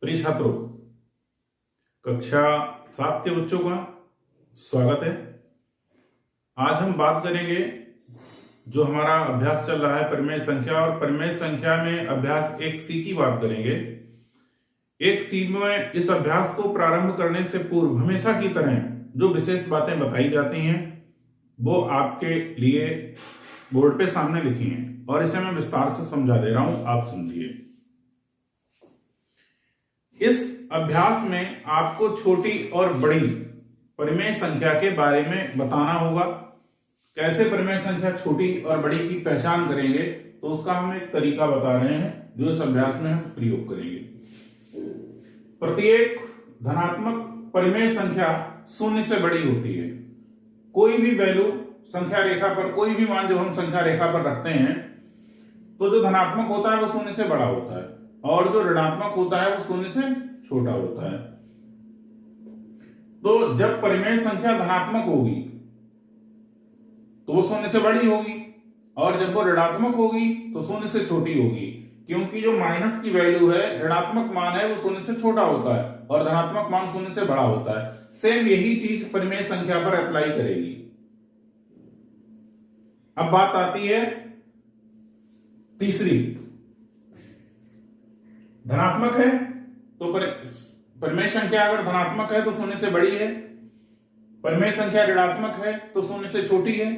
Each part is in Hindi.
प्रिय छात्रों, कक्षा 7 के बच्चों का स्वागत है। आज हम बात करेंगे जो हमारा अभ्यास चल रहा है परिमेय संख्या, और परिमेय संख्या में अभ्यास 1C की बात करेंगे। 1C में इस अभ्यास को प्रारंभ करने से पूर्व हमेशा की तरह जो विशेष बातें बताई जाती हैं वो आपके लिए बोर्ड पे सामने लिखी हैं और इसे मैं विस्तार से समझा दे रहा हूं, आप सुनिए। इस अभ्यास में आपको छोटी और बड़ी परिमेय संख्या के बारे में बताना होगा। कैसे परिमेय संख्या छोटी और बड़ी की पहचान करेंगे तो उसका हम एक तरीका बता रहे हैं जो इस अभ्यास में हम प्रयोग करेंगे। प्रत्येक धनात्मक परिमेय संख्या शून्य से बड़ी होती है। कोई भी वैल्यू संख्या रेखा पर, कोई भी मान जो हम संख्या रेखा पर रखते हैं तो जो धनात्मक होता है वो शून्य से बड़ा होता है और जो ऋणात्मक होता है वो शून्य से छोटा होता है। तो जब परिमेय संख्या धनात्मक होगी तो वो शून्य से बड़ी होगी और जब वो ऋणात्मक होगी तो शून्य से छोटी होगी, क्योंकि जो माइनस की वैल्यू है, ऋणात्मक मान है, वो शून्य से छोटा होता है और धनात्मक मान शून्य से बड़ा होता है। सेम यही चीज परिमेय संख्या पर अप्लाई करेगी। अब बात आती है तीसरी। धनात्मक है तो परिमेय संख्या अगर धनात्मक है तो शून्य से बड़ी है, परिमेय संख्या ऋणात्मक है तो शून्य से छोटी है।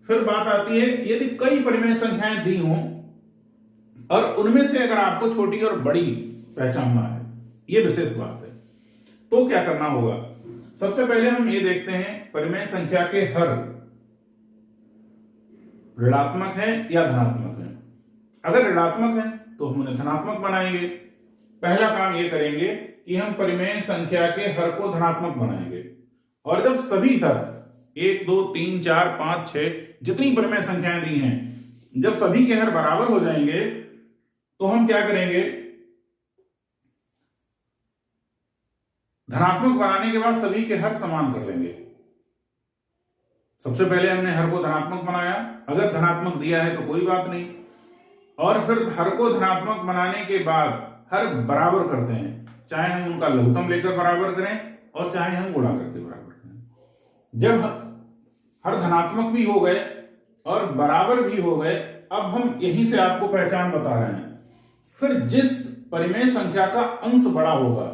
फिर बात आती है यदि कई परिमेय संख्याएं दी हों और उनमें से अगर आपको छोटी और बड़ी पहचानना है, ये विशेष बात है, तो क्या करना होगा। सबसे पहले हम ये देखते हैं परिमेय संख्या के हर ऋणात्मक है या धनात्मक है। अगर ऋणात्मक है तो हम उन्हें धनात्मक बनाएंगे। पहला काम ये करेंगे कि हम परिमेय संख्या के हर को धनात्मक बनाएंगे और जब सभी हर 1 2 3 4 5 6 जितनी परिमेय संख्याएं दी हैं, जब सभी के हर बराबर हो जाएंगे तो हम क्या करेंगे, धनात्मक बनाने के बाद सभी के हर समान कर लेंगे। सबसे पहले हमने हर को धनात्मक बनाया, अगर धनात्मक दिया है तो कोई बात नहीं, और फिर हर को धनात्मक बनाने के बाद हर बराबर करते हैं, चाहे हम उनका लघुत्तम लेकर बराबर करें और चाहे हम गुणा करके बराबर करें। जब हर धनात्मक भी हो गए और बराबर भी हो गए, अब हम यहीं से आपको पहचान बता रहे हैं। फिर जिस परिमेय संख्या का अंश बड़ा होगा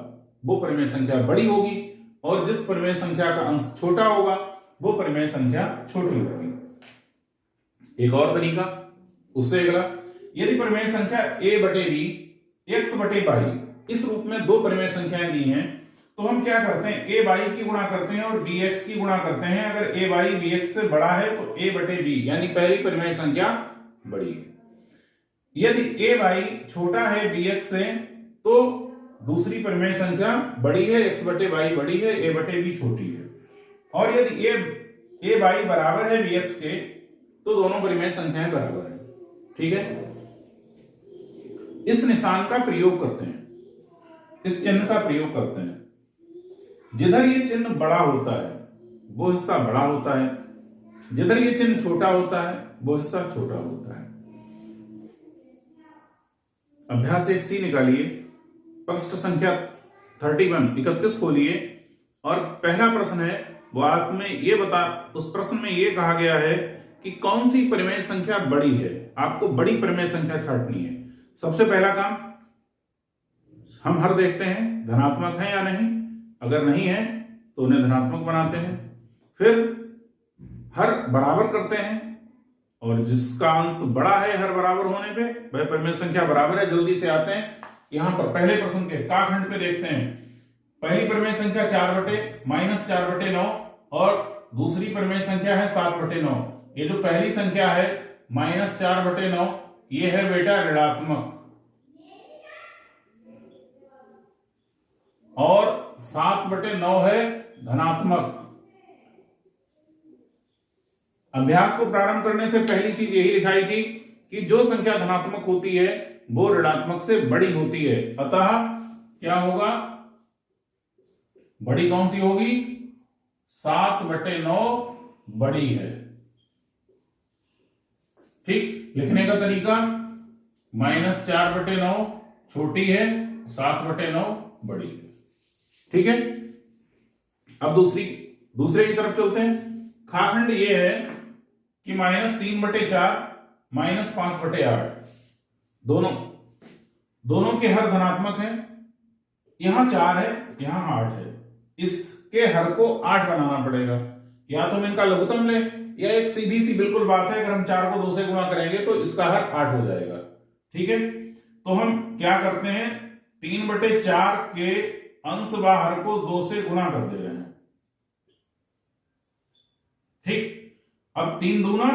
वो परिमेय संख्या बड़ी होगी और जिस परिमेय संख्या का अंश छोटा होगा वो परिमेय संख्या छोटी होगी। एक और तरीका उससे अगला, यदि परिमेय संख्या a बटे b x बटे y इस रूप में दो परिमेय संख्याएं दी हैं तो हम क्या करते हैं, a y की गुणा करते हैं और b x की गुणा करते हैं। अगर a y b x से बड़ा है तो a बटे b यानी पहली परिमेय संख्या बड़ी है। यदि a y छोटा है b x से तो दूसरी परिमेय संख्या बड़ी है, x बटे y बड़ी है, a बटे b छोटी है। और यदि a y बराबर है b x के तो दोनों परिमेय संख्याएं बराबर है। ठीक है, इस निशान का प्रयोग करते हैं, इस चिन्ह का प्रयोग करते हैं। जिधर ये चिन्ह बड़ा होता है वो हिस्सा बड़ा होता है, जिधर ये चिन्ह छोटा होता है वो हिस्सा छोटा होता है। अभ्यास 1C निकालिए, पृष्ठ संख्या 31 खोलिए और पहला प्रश्न है वो आपने ये उस प्रश्न में ये कहा गया है कि कौन सी परिमेय संख्या बड़ी है। आपको बड़ी परिमेय संख्या छांटनी है। सबसे पहला काम हम हर देखते हैं धनात्मक है या नहीं, अगर नहीं है तो उन्हें धनात्मक बनाते हैं। फिर हर बराबर करते हैं और जिसका अंश बड़ा है हर बराबर होने पे वह परिमेय संख्या बराबर है। जल्दी से आते हैं यहां पर पहले प्रश्न के का खंड पे देखते हैं। पहली परिमेय संख्या 4 बटे -4 बटे 9 और दूसरी परिमेय संख्या है 7 बटे 9। ये जो पहली संख्या है -4 बटे 9 ये है बेटा ऋणात्मक और 7 बटे 9 है धनात्मक। अभ्यास को प्रारंभ करने से पहली चीज यही लिखाई थी कि जो संख्या धनात्मक होती है वो ऋणात्मक से बड़ी होती है। अतः क्या होगा, बड़ी कौन सी होगी, 7 बटे 9 बड़ी है। ठीक, लिखने का तरीका -4 बटे 9 छोटी है 7/9 बड़ी है। ठीक है, अब दूसरे की तरफ चलते हैं। खाखंड ये है कि -3/4 -5/8 दोनों के हर धनात्मक है। यहां 4 है, यहां 8 है, इसके हर को 8 बनाना पड़ेगा। या तो हम इनका लघुत्तम ले, या एक सीधी सी बिल्कुल बात है, अगर हम 4 को 2 से गुणा करेंगे तो इसका हर 8 हो जाएगा। ठीक है, तो हम क्या करते हैं, 3/4 के अंश व हर को 2 से गुणा कर दे रहे हैं। ठीक, अब 3 दूना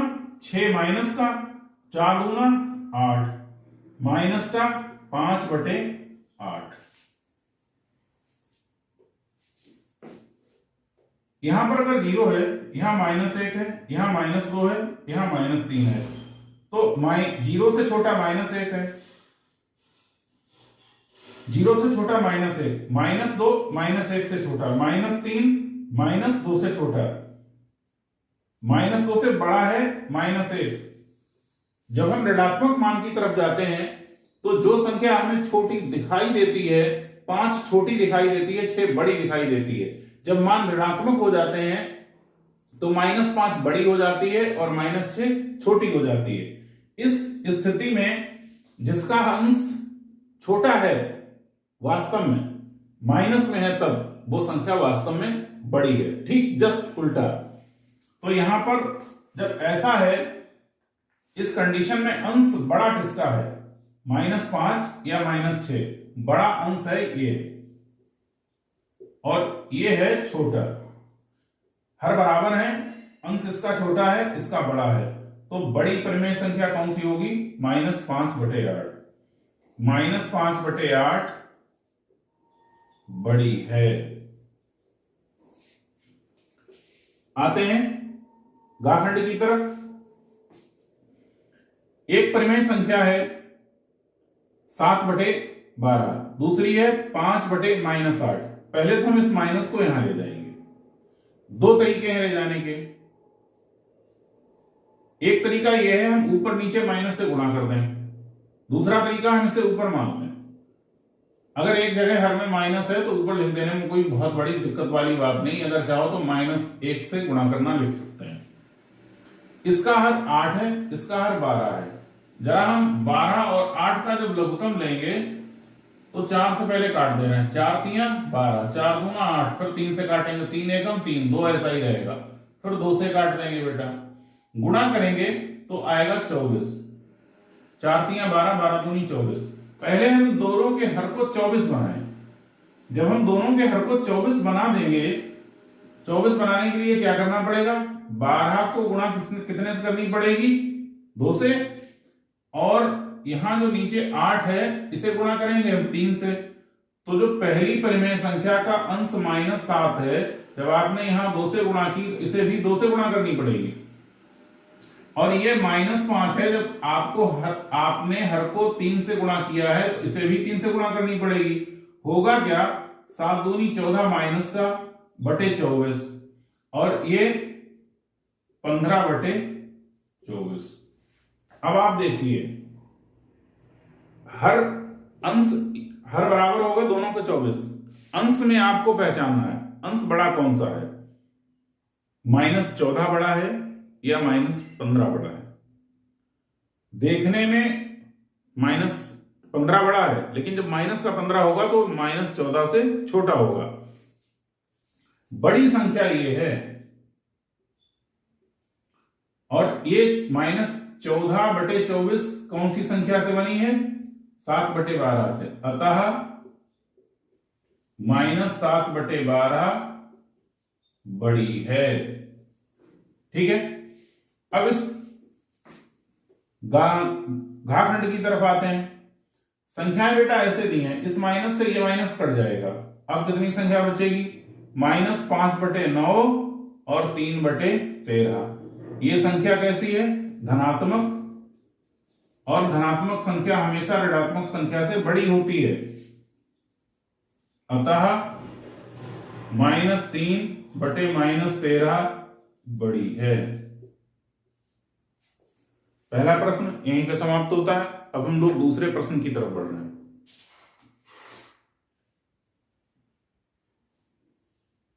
6 माइनस का 4 दूना 8 माइनस का 5/8। यहां पर अगर 0 है, यहां -1 है, यहां -2 है, यहां -3 है, तो 0 से छोटा -1 है, 0 से छोटा -1, -2 -1 से छोटा, -3 -2 से छोटा, -2 से बड़ा है -1। जब हम ऋणात्मक मान की तरफ जाते हैं तो जो संख्या हमें छोटी दिखाई देती है, 5 छोटी दिखाई देती है, 6 बड़ी दिखाई देती है। जब मान ऋणात्मक हो जाते हैं तो -5 बड़ी हो जाती है और -6 छोटी हो जाती है। इस स्थिति में जिसका अंश छोटा है वास्तव में माइनस में है, तब वो संख्या वास्तव में बड़ी है। ठीक जस्ट उल्टा। तो यहां पर जब ऐसा है, इस कंडीशन में अंश बड़ा किसका है, -5 या -6, बड़ा अंश है ये और ये है छोटा। हर बराबर है, अंश इसका छोटा है, इसका बड़ा है, तो बड़ी परिमेय संख्या कौन सी होगी, -5/8। -5/8 बड़ी है। आते हैं गाखंड की तरफ। एक परिमेय संख्या है 7/12, दूसरी है 5/-8। पहले तो हम इस माइनस को यहां ले जाएंगे। दो तरीके हैं ले जाने के। एक तरीका यह है हम ऊपर नीचे माइनस से गुणा कर दें, दूसरा तरीका हम इसे ऊपर मान लें। अगर एक जगह हर में माइनस है तो ऊपर लिख देने में कोई बहुत बड़ी दिक्कत वाली बात नहीं। अगर चाहो तो -1 से गुणा करना लिख सकते हैं। इसका हर 8 है, इसका हर 12 है। जरा हम 12 और 8 का जब लघुत्तम लेंगे तो 4 से पहले काट दे रहे हैं, 4 तियां 12, 4 दूना 8, फिर 3 से काटेंगे, 3 एकम 3, 2 ऐसा ही रहेगा, फिर 2 से काट देंगे बेटा, गुणा करेंगे तो आएगा 24, 4 तियां 12, 12 दूनी 24। पहले हम दोनों के हर को 24 बनाएं। जब हम दोनों के हर को 24 बना देंगे, 24 बनाने के लिए क्या करना पड़ेगा, 12 को गुणा कितने से करनी पड़ेगी, 2 से, और यहां जो नीचे 8 है इसे गुणा करेंगे हम 3 से। तो जो पहली परिमेय संख्या का अंश -7 है, जब आपने यहां 2 से गुणा की, इसे भी 2 से गुणा करनी पड़ेगी। और ये -5 है, जब आपने हर को 3 से गुणा किया है तो इसे भी 3 से गुणा करनी पड़ेगी। होगा क्या, 7 दूनी 14 माइनस का बटे 24, और ये 15/24। अब आप देखिए, हर बराबर होगा दोनों के 24। अंश में आपको पहचानना है अंश बड़ा कौन सा है, -14 बड़ा है या -15 बड़ा है। देखने में -15 बड़ा है, लेकिन जब -15 होगा तो -14 से छोटा होगा। बड़ी संख्या ये है, और ये -14/24 कौन सी संख्या से बनी है, 7/12 से। अतः -7/12 बड़ी है। ठीक है, अब इस घाखंड की तरफ आते हैं। संख्याएं बेटा ऐसे दी हैं, इस माइनस से ये माइनस कट जाएगा। अब कितनी संख्या बचेगी, -5/9 और 3/13। ये संख्या कैसी है, धनात्मक, और धनात्मक संख्या हमेशा ऋणात्मक संख्या से बड़ी होती है। अतः -3/-13 बड़ी है। पहला प्रश्न यहीं पे समाप्त होता है। अब हम लोग दूसरे प्रश्न की तरफ बढ़ रहे हैं।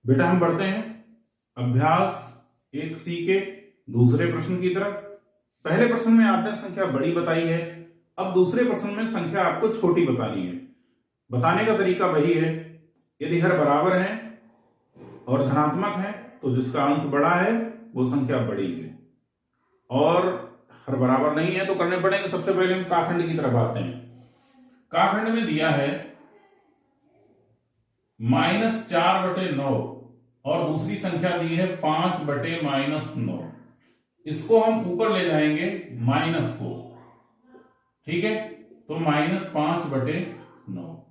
बेटा हम बढ़ते हैं अभ्यास 1C के दूसरे प्रश्न की तरफ। पहले प्रश्न में आपने संख्या बड़ी बताई है, अब दूसरे प्रश्न में संख्या आपको छोटी बतानी है। बताने का तरीका वही है, यदि हर बराबर है और धनात्मक है तो जिसका अंश बड़ा है वो संख्या बड़ी है, और हर बराबर नहीं है तो करने पड़ेंगे। सबसे पहले हम काखंड की तरफ आते हैं। काखंड में दिया है -4/9 और दूसरी संख्या दी है 5/-9। इसको हम ऊपर ले जाएंगे माइनस को, ठीक है, तो -5/9।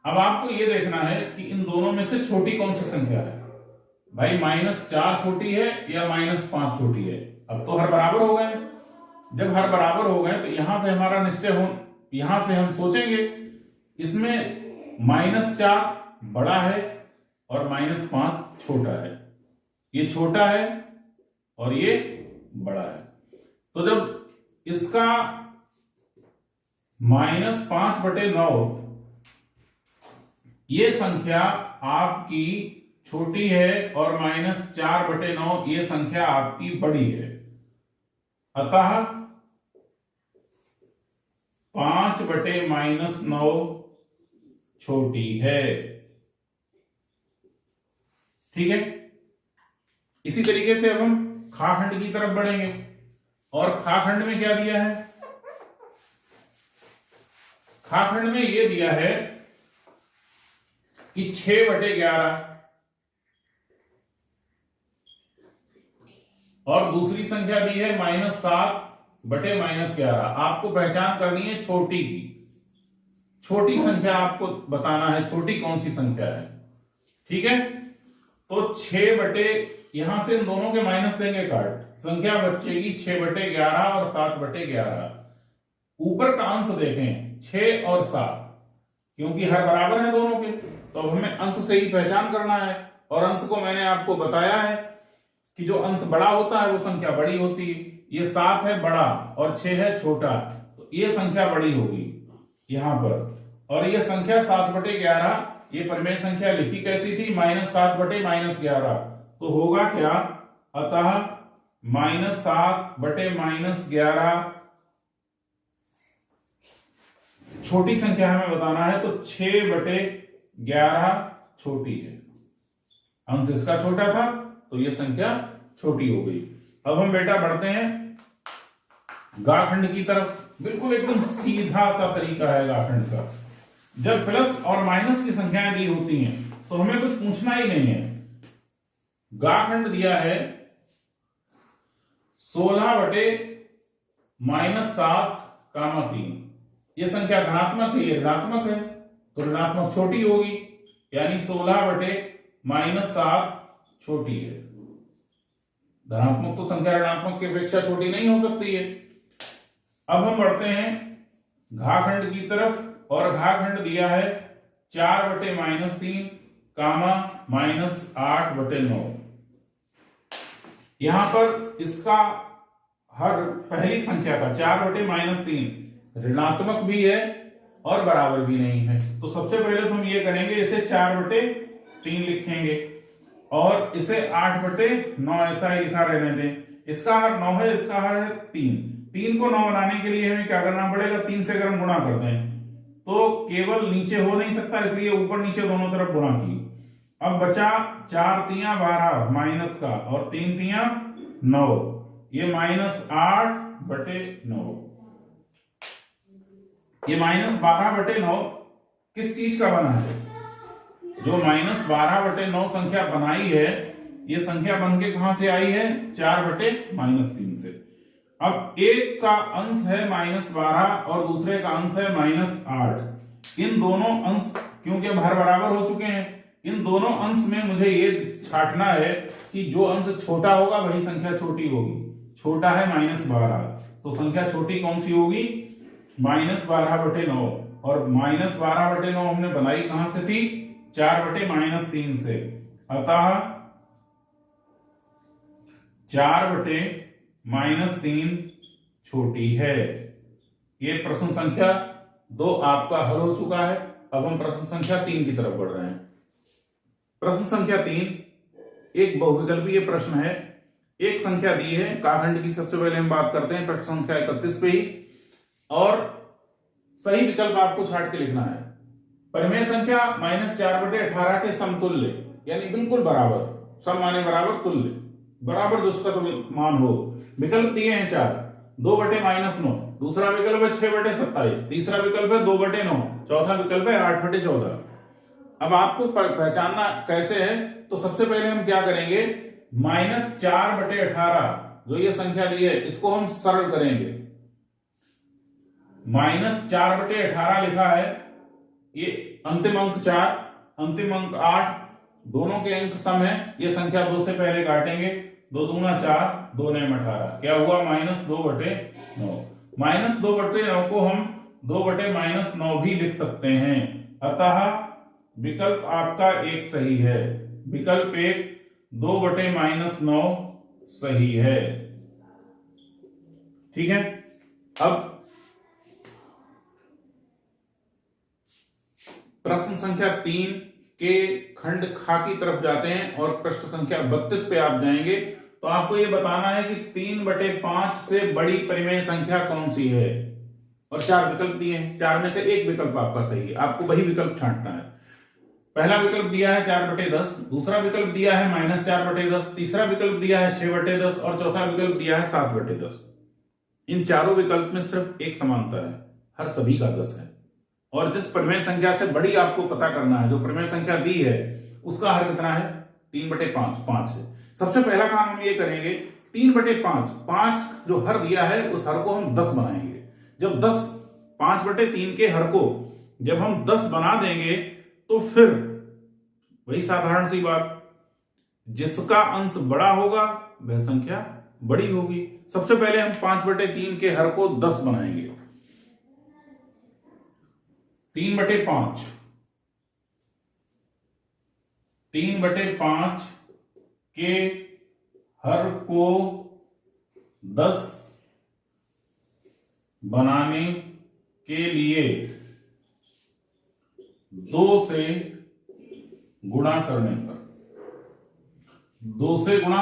अब आपको यह देखना है कि इन दोनों में से छोटी कौन सी संख्या है। भाई -4 छोटी है या -5 छोटी है। अब तो हर बराबर हो गए। जब हर बराबर हो गए तो यहां से हमारा निश्चय हो, यहां से हम सोचेंगे इसमें -4 बड़ा है और -5 छोटा है। ये छोटा है और ये बड़ा है। तो जब इसका -5/9 ये संख्या आपकी छोटी है और -4/9 ये संख्या आपकी बड़ी है, अतः 5/-9 छोटी है। ठीक है। इसी तरीके से अब हम खाखंड की तरफ बढ़ेंगे, और खाखंड में क्या दिया है। खाखंड में यह दिया है कि 6/11 और दूसरी संख्या दी है -7/-11। आपको पहचान करनी है छोटी की। छोटी संख्या आपको बताना है छोटी कौन सी संख्या है। ठीक है, तो 6 यहां से इन दोनों के माइनस देंगे काट, संख्या बचेगी 6/11 और 7/11। ऊपर का अंश देखें 6 और 7, क्योंकि हर बराबर है दोनों के, तो अब हमें अंश से ही पहचान करना है। और अंश को मैंने आपको बताया है कि जो अंश बड़ा होता है वो संख्या बड़ी होती है। ये 7 है बड़ा और 6 है छोटा, तो ये संख्या बड़ी होगी यहां पर। और ये संख्या 7/11, ये परिमेय संख्या लिखी कैसी थी, -7/-11, तो होगा क्या, अतः -7/-11 छोटी संख्या हमें बताना है, तो 6/11 छोटी है। अंश इसका छोटा था तो यह संख्या छोटी हो गई। अब हम बेटा बढ़ते हैं गाखंड की तरफ। बिल्कुल एकदम सीधा सा तरीका है गाखंड का। जब प्लस और माइनस की संख्याएं दी होती हैं तो हमें कुछ पूछना ही नहीं है। गाखंड दिया है 16/-7, यह संख्या धनात्मक है, यह ऋणात्मक है, तो ऋणात्मक छोटी होगी, यानी 16/-7 छोटी है। धनात्मक तो संख्या ऋणात्मक की अपेक्षा छोटी नहीं हो सकती है। अब हम बढ़ते हैं घाखंड की तरफ, और घाखंड दिया है 4/-3, -8/9। यहां पर इसका हर पहली संख्या का 4/-3 ऋणात्मक भी है और बराबर भी नहीं है। तो सबसे पहले तो हम ये करेंगे, इसे 4/3 लिखेंगे और इसे 8/9 ऐसा ही लिखा रहने दें। इसका हर 9 है, इसका हर है 3 को 9 बनाने के लिए हमें क्या करना पड़ेगा, 3 से अगर हम गुणा करते हैं तो केवल नीचे हो नहीं सकता, इसलिए ऊपर नीचे दोनों तरफ गुणा की। अब बचा 4 तियां 12 माइनस का और 3 तियां 9, ये -8/9। ये -12/9 किस चीज का बना है, जो -12/9 संख्या बनाई है, ये संख्या बन के कहां से आई है, 4/-3 से। अब एक का अंश है -12 और दूसरे का अंश है -8। इन दोनों अंश क्योंकि अब हर बराबर हो चुके हैं, इन दोनों अंश में मुझे ये छांटना है कि जो अंश छोटा होगा वही संख्या छोटी होगी। छोटा है -12, तो संख्या छोटी कौन सी होगी, -12/9। और -12/9 हमने बनाई कहां से थी, 4/-3 से, अतः 4/-3 छोटी है। ये प्रश्न संख्या 2 आपका हल हो चुका है। अब हम प्रश्न संख्या 3 की तरफ बढ़ रहे हैं। प्रश्न संख्या 3 एक बहुविकल्पीय प्रश्न है। एक संख्या दी है, काखंड की सबसे पहले हम बात करते हैं प्रश्न संख्या 31 पे ही, और सही विकल्प आपको छाट के लिखना है। परिमेय संख्या -4/18 के समतुल्य, यानी बिल्कुल बराबर, सम माने बराबर, तुल्य बराबर जो उसका मान हो। विकल्प दिए हैं 4, 2/-9, दूसरा विकल्प है 6/27, तीसरा विकल्प है 2/9, चौथा विकल्प है 8/14। अब आपको पहचानना कैसे है, तो सबसे पहले हम क्या करेंगे, -4/18 जो ये संख्या दी है इसको हम सरल करेंगे। -4/18 लिखा है, ये अंतिम अंक 4, अंतिम अंक 8, दोनों के अंक सम है। ये संख्या 2 से पहले काटेंगे, 2 दूना 4, 2 9 18, क्या हुआ, -2/9। -2/9 को हम 2/-9 भी लिख सकते हैं। अतः विकल्प आपका एक सही है, विकल्प एक 2/-9 सही है। ठीक है। अब प्रश्न संख्या 3 के खंड खा की तरफ जाते हैं और प्रश्न संख्या 32 पे आप जाएंगे। तो आपको यह बताना है कि 3/5 से बड़ी परिमेय संख्या कौन सी है, और 4 विकल्प दिए हैं, 4 में से एक विकल्प आपका सही है, आपको वही विकल्प छांटना है। पहला विकल्प दिया है 4/10, दूसरा विकल्प दिया है -4/10, तीसरा विकल्प दिया है 6/10 और चौथा विकल्प दिया है 7/10। इन चारों विकल्प में सिर्फ एक समानता है, हर सभी का 10 है। और जिस परिमेय संख्या से बड़ी आपको पता करना है, जो परिमेय संख्या दी है उसका हर कितना है, 3/5, 5 है। सबसे पहला काम हम ये करेंगे, 3/5, 5 जो हर दिया है उस हर को हम 10 बनाएंगे। जब 10, 5/3 के हर को जब हम 10 बना देंगे तो फिर वही साधारण सी बात, जिसका अंश बड़ा होगा वह संख्या बड़ी होगी। सबसे पहले हम 5/3 के हर को 10 बनाएंगे। 3/5, 3/5 के हर को 10 बनाने के लिए 2 से गुणा करने पर, 2 से गुणा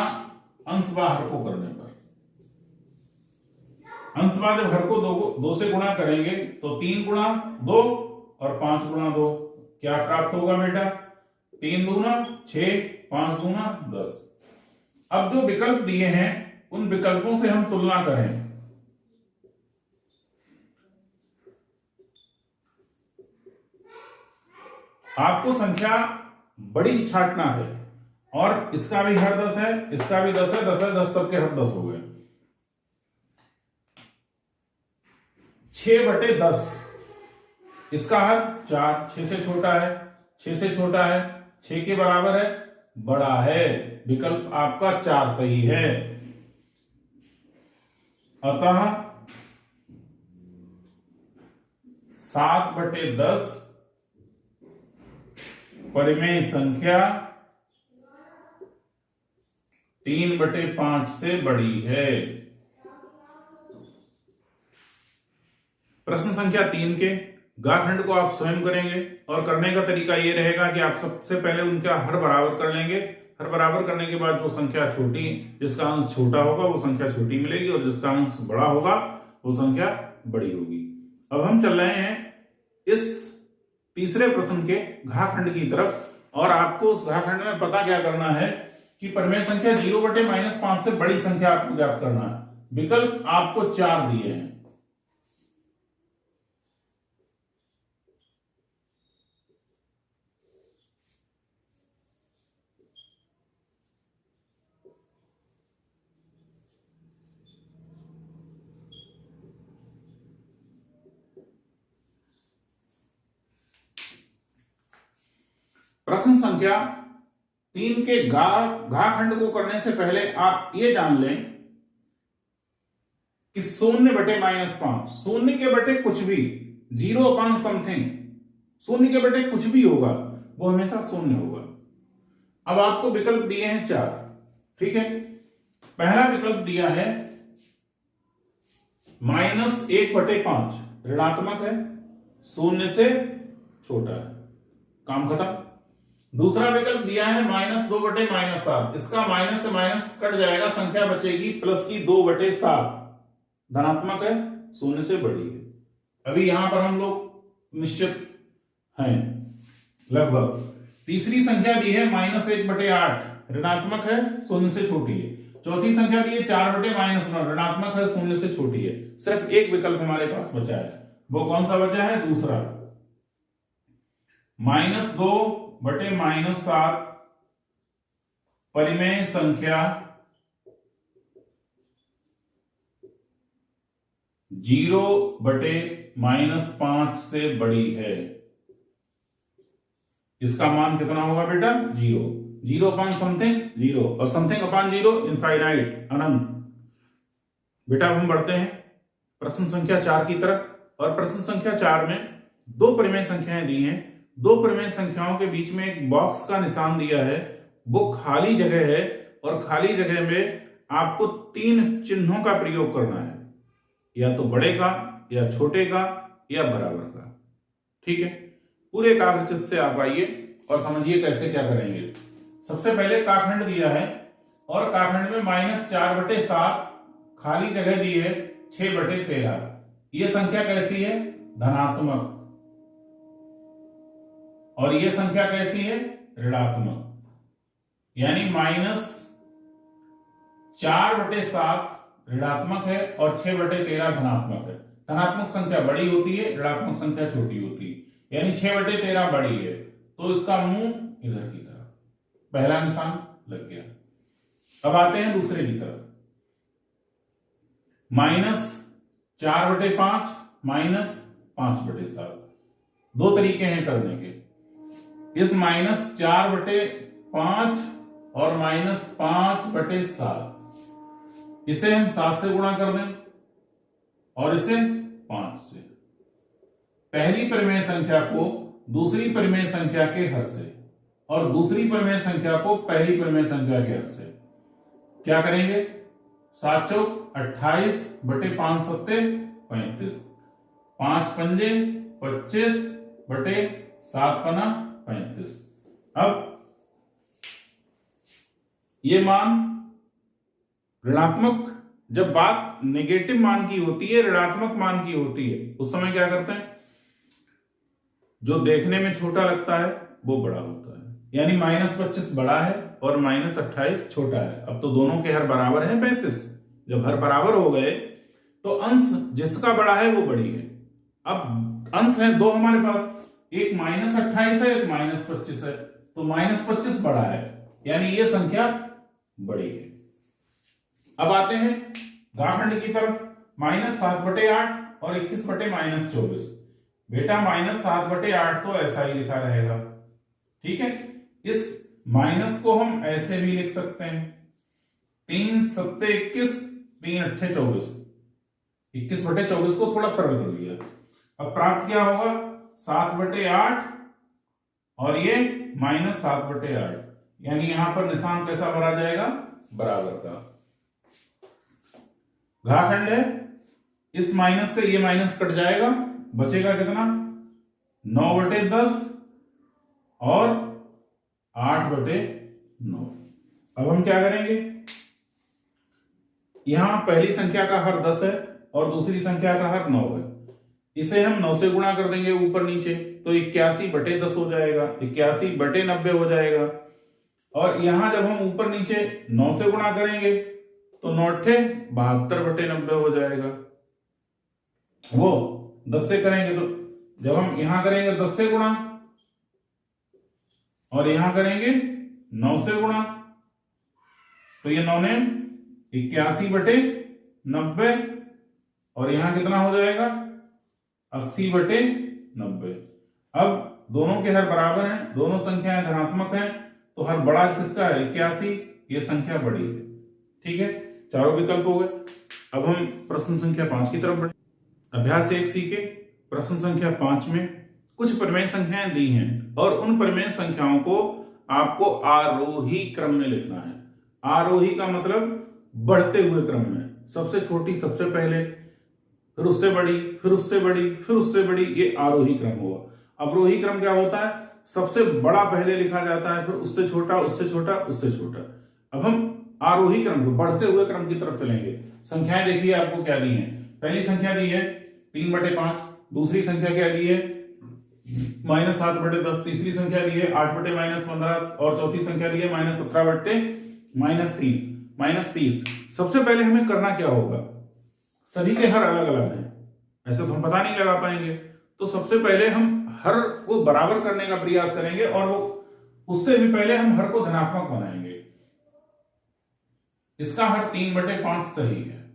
अंशवा हर को करने पर, अंशवा जब हर को 2 से गुणा करेंगे तो 3 गुणा 2 और 5 गुणा 2, क्या प्राप्त होगा बेटा, 3 दूना 6, 5 दूना 10। अब जो विकल्प दिए हैं उन विकल्पों से हम तुलना करें। आपको संख्या बड़ी छांटना है, और इसका भी हर 10 है, इसका भी 10 है, 10 है, 10 सबके हर 10 हो गए। 6/10, इसका हर 4, 6 से छोटा है, 6 से छोटा है, 6 के बराबर है, बड़ा है, विकल्प आपका 4 सही है। अतः 7/10 परिमेय संख्या 3/5 से बड़ी है। प्रश्न संख्या 3 के घाखंड को आप स्वयं करेंगे, और करने का तरीका यह रहेगा कि आप सबसे पहले उनका हर बराबर कर लेंगे। हर बराबर करने के बाद जो संख्या छोटी, जिसका अंश छोटा होगा वो संख्या छोटी मिलेगी, और जिसका अंश बड़ा होगा वो संख्या बड़ी होगी। अब हम चल रहे हैं इस तीसरे प्रश्न के घाखंड की तरफ, और आपको उस घाखंड में पता क्या करना है कि परिमेय संख्या 0/-5 से बड़ी संख्या आपको ज्ञात करना है। विकल्प आपको 4 दिए हैं। प्रश्न संख्या 3 के घाखंड को करने से पहले आप ये जान लें कि 0/-5, शून्य के बटे कुछ भी, 0/समथिंग, शून्य के बटे कुछ भी होगा वो हमेशा शून्य होगा। अब आपको विकल्प दिए हैं 4, ठीक है। पहला विकल्प दिया है -1/5, ऋणात्मक है, शून्य से छोटा है, काम खत्म। दूसरा विकल्प दिया है -2/-7, इसका माइनस से माइनस कट जाएगा, संख्या बचेगी प्लस की 2/7, धनात्मक है, शून्य से बड़ी है। अभी यहां पर हम लोग निश्चित हैं लगभग। तीसरी संख्या दी है -1/8, ऋणात्मक है, शून्य से छोटी है। चौथी संख्या दी है 4/-9, ऋणात्मक है, शून्य से छोटी है। सिर्फ एक विकल्प हमारे पास बचा है, वो कौन सा बचा है? दूसरा, -2/-7 परिमेय संख्या 0/-5 से बड़ी है। इसका मान कितना होगा बेटा? 0। 0 अपॉन समथिंग 0, और समथिंग अपॉन 0 इनफाइनाइट, अनंत। बेटा हम बढ़ते हैं प्रश्न संख्या 4 की तरफ, और प्रश्न संख्या 4 में दो परिमेय संख्याएं दी हैं। दो परिमेय संख्याओं के बीच में एक बॉक्स का निशान दिया है, वो खाली जगह है, और खाली जगह में आपको 3 चिन्हों का प्रयोग करना है, या तो बड़े का, या छोटे का, या बराबर का। ठीक है, पूरे एकाग्रचित्त से आप आइए और समझिए कैसे क्या करेंगे। सबसे पहले काखंड दिया है, और काखंड में -4/7 खाली जगह दी है 6/13। ये संख्या कैसी है? धनात्मक। और ये संख्या कैसी है? ऋणात्मक। यानी -4/7 ऋणात्मक है और 6/13 धनात्मक है। धनात्मक संख्या बड़ी होती है, ऋणात्मक संख्या छोटी होती है, यानी 6/13 बड़ी है, तो इसका मुंह इधर की तरफ, पहला निशान लग गया। अब आते हैं दूसरे की तरफ, -4/5 -5/7। दो तरीके हैं करने के। इस -4/5 और -5/7, इसे हम 7 से गुणा कर दें और इसे 5 से। पहली परिमेय संख्या को दूसरी परिमेय संख्या के हर से, और दूसरी परिमेय संख्या को पहली परिमेय संख्या के हर से। क्या करेंगे? 7 चौक 28/5 सत्ते 35, 5 पंजे 25/7 पना 35। अब ये मान ऋणात्मक, जब बात नेगेटिव मान की होती है, ऋणात्मक मान की होती है, उस समय क्या करते हैं? जो देखने में छोटा लगता है वो बड़ा होता है, यानी -25 बड़ा है और -28 छोटा है। अब तो दोनों के हर बराबर हैं 35। जब हर बराबर हो गए तो अंश जिसका बड़ा है वो बड़ी है। अब अंश है दो हमारे पास, एक -28 है, एक -25 है, तो -25 बड़ा है, यानी ये संख्या बड़ी है। अब आते हैं घाखंड की तरफ, -7/8 और 21/-24। बेटा -7/8 तो ऐसा ही लिखा रहेगा, ठीक है। इस माइनस को हम ऐसे भी लिख सकते हैं, 3 सत्ते 21, 3 अट्ठे 24, 21/24 को थोड़ा सरल कर दिया। अब प्राप्त क्या होगा? 7/8 और ये -7/8, यानी यहां पर निशान कैसा भरा जाएगा? बराबर का। घाखंड है, इस माइनस से ये माइनस कट जाएगा, बचेगा कितना? 9/10 और 8/9। अब हम क्या करेंगे? यहां पहली संख्या का हर 10 है और दूसरी संख्या का हर 9 है, इसे हम 9 से गुणा कर देंगे ऊपर नीचे, तो 81/10 हो जाएगा, 81/90 हो जाएगा। और यहां जब हम ऊपर नीचे 9 से गुणा करेंगे तो 9 अट्ठे 72/90 हो जाएगा। वो 10 से करेंगे तो जब हम यहां करेंगे 10 से गुणा और यहां करेंगे 9 से गुणा, तो ये 9 ने 81/90 और यहां कितना हो जाएगा? 80/90। अब दोनों के हर बराबर हैं, दोनों संख्याएं धनात्मक हैं, तो हर बड़ा किसका है? 81, ये संख्या बड़ी है, ठीक है। चारों विकल्प हो गए। अब हम प्रश्न संख्या 5 की तरफ बढ़े। अभ्यास 1 सीखे। प्रश्न संख्या 5 में कुछ परिमेय संख्याएं दी हैं और उन परिमेय संख्याओं को आपको आरोही क्रम में लिखना है। आरोही का मतलब बढ़ते हुए क्रम में, सबसे छोटी सबसे पहले, फिर उससे बड़ी, फिर उससे बड़ी, फिर उससे बड़ी, ये आरोही क्रम हुआ। अवरोही क्रम क्या होता है? सबसे बड़ा पहले लिखा जाता है, फिर उससे छोटा, उससे छोटा, उससे छोटा। अब हम आरोही क्रम को, बढ़ते हुए क्रम की तरफ चलेंगे। संख्याएं देखिए आपको क्या दी हैं। पहली संख्या दी है 3/5, दूसरी संख्या क्या दी है -7/10, तीसरी संख्या दी है 8/-15 और चौथी संख्या दी है -17/-3 सबसे पहले हमें करना क्या होगा, सभी के हर अलग अलग हैं, ऐसे तो हम पता नहीं लगा पाएंगे। तो सबसे पहले हम हर को बराबर करने का प्रयास करेंगे और वो उससे भी पहले हम हर को धनात्मक बनाएंगे। इसका हर 3/5 सही है,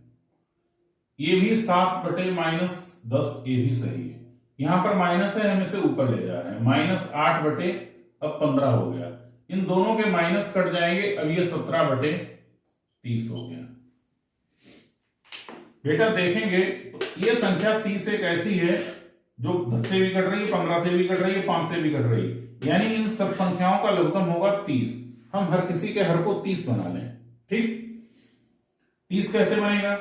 ये भी 7/-10 ये भी सही है। यहां पर माइनस है, हम इसे ऊपर ले जा रहे हैं, -8/15 हो गया। इन दोनों के माइनस कट जाएंगे, अब ये 17/30 हो गया। बेटा देखेंगे तो ये संख्या 30 एक ऐसी है जो 10 से भी कट रही है, 15 से भी कट रही है, 5 से भी कट रही है, यानी इन सब संख्याओं का लघुत्तम होगा 30। हम हर किसी के हर को 30 बना लें। ठीक, 30 कैसे बनेगा,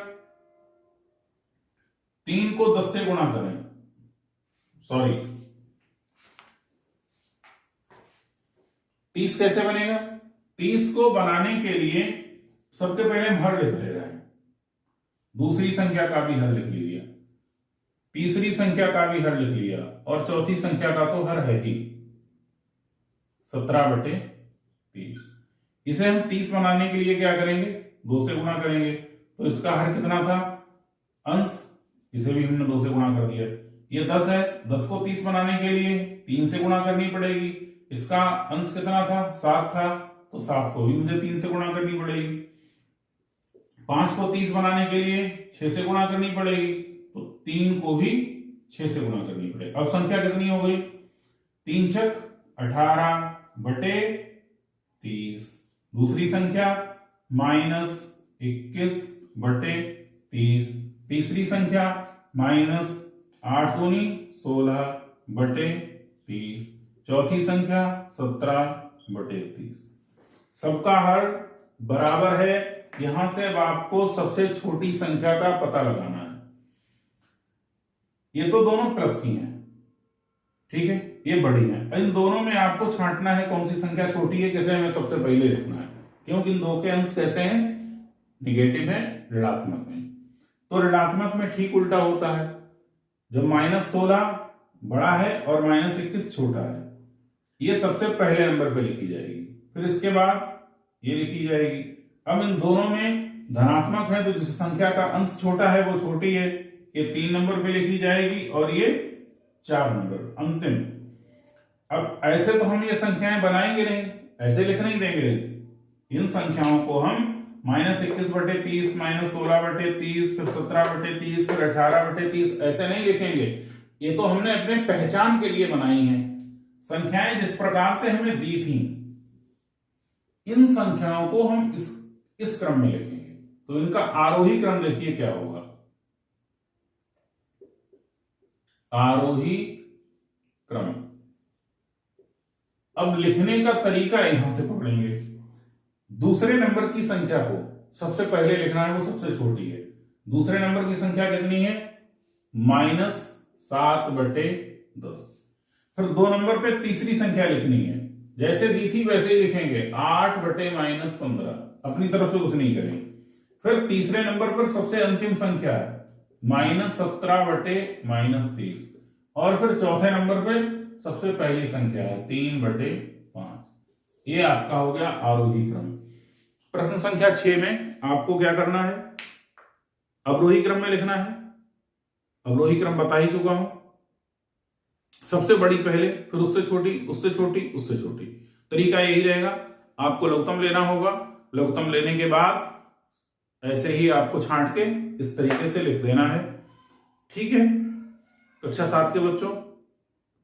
3 को 10 से गुणा करें, सॉरी 30 कैसे बनेगा, 30 को बनाने के लिए सबके पहले हम हर लिख ले रहे हैं, दूसरी संख्या का भी हर लिख लिया, तीसरी संख्या का भी हर लिख लिया और चौथी संख्या का तो हर है ही 17/30। इसे हम 30 बनाने के लिए क्या करेंगे, 2 से गुणा करेंगे। तो इसका हर कितना था, अंश, इसे भी हमने 2 से गुणा कर दिया। ये 10 है, 10 को 30 बनाने के लिए 3 से गुणा करनी पड़ेगी। इसका अंश कितना था, 7 था, तो 7 को भी मुझे 3 से गुणा करनी पड़ेगी। 5 को 30 बनाने के लिए 6 से गुणा करनी पड़ेगी, तो 3 को भी 6 से गुणा करनी पड़ेगी। अब संख्या कितनी हो गई, 3 छक 18/30। दूसरी संख्या -21/30। तीसरी संख्या -8 दूनी 16/30। चौथी संख्या 17/30। सबका हर बराबर है। यहां से अब आपको सबसे छोटी संख्या का पता लगाना है। ये तो दोनों प्लस की हैं, ठीक है, ये बड़ी हैं। इन दोनों में आपको छांटना है कौन सी संख्या छोटी है, किसे हमें सबसे पहले लिखना है, क्योंकि इन दो के अंश कैसे हैं, निगेटिव है, ऋणात्मक में। तो ऋणात्मक में ठीक उल्टा होता है, जब -16 बड़ा है और -21 छोटा है, ये सबसे पहले नंबर पे लिखी जाएगी, फिर इसके बाद ये लिखी जाएगी। अब इन दोनों में धनात्मक है, तो जिस संख्या का अंश छोटा है वो छोटी है, ये 3 नंबर पे लिखी जाएगी और ये 4 नंबर अंतिम। अब ऐसे तो हम ये संख्याएं बनाएंगे नहीं, ऐसे लिख नहीं देंगे। इन संख्याओं को हम -21/30, -16/30, फिर 17/30, फिर 18/30 ऐसे नहीं लिखेंगे। ये तो हमने अपने पहचान के लिए बनाई हैं। संख्याएं जिस प्रकार से हमें दी थी, इन संख्याओं को हम इस क्रम में लिखेंगे। तो इनका आरोही क्रम देखिए क्या होगा, आरोही क्रम। अब लिखने का तरीका यहां से पकड़ेंगे। दूसरे नंबर की संख्या को सबसे पहले लिखना है, वो सबसे छोटी है। दूसरे नंबर की संख्या कितनी है, -7/10। फिर 2 नंबर पे तीसरी संख्या लिखनी है, जैसे दी थी वैसे ही लिखेंगे, 8/-15, अपनी तरफ से कुछ नहीं करेंगे। फिर तीसरे नंबर पर सबसे अंतिम संख्या है -17/-30, और फिर चौथे नंबर पे सबसे पहली संख्या है 3/5। ये आपका हो गया आरोही क्रम। प्रश्न संख्या 6 में आपको क्या करना है, अवरोही क्रम में लिखना है। अवरोही क्रम बता ही चुका हूं, सबसे बड़ी पहले, फिर उससे छोटी, उससे छोटी, उससे छोटी। तरीका यही रहेगा, आपको लघुत्तम लेना होगा। लघुत्तम लेने के बाद ऐसे ही आपको छांट के इस तरीके से लिख देना है, ठीक है। कक्षा 7 के बच्चों,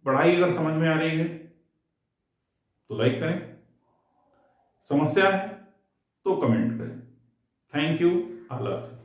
पढ़ाई अगर समझ में आ रही है तो लाइक करें, समस्या है तो कमेंट करें। थैंक यू, अल्लाह हाफिज़।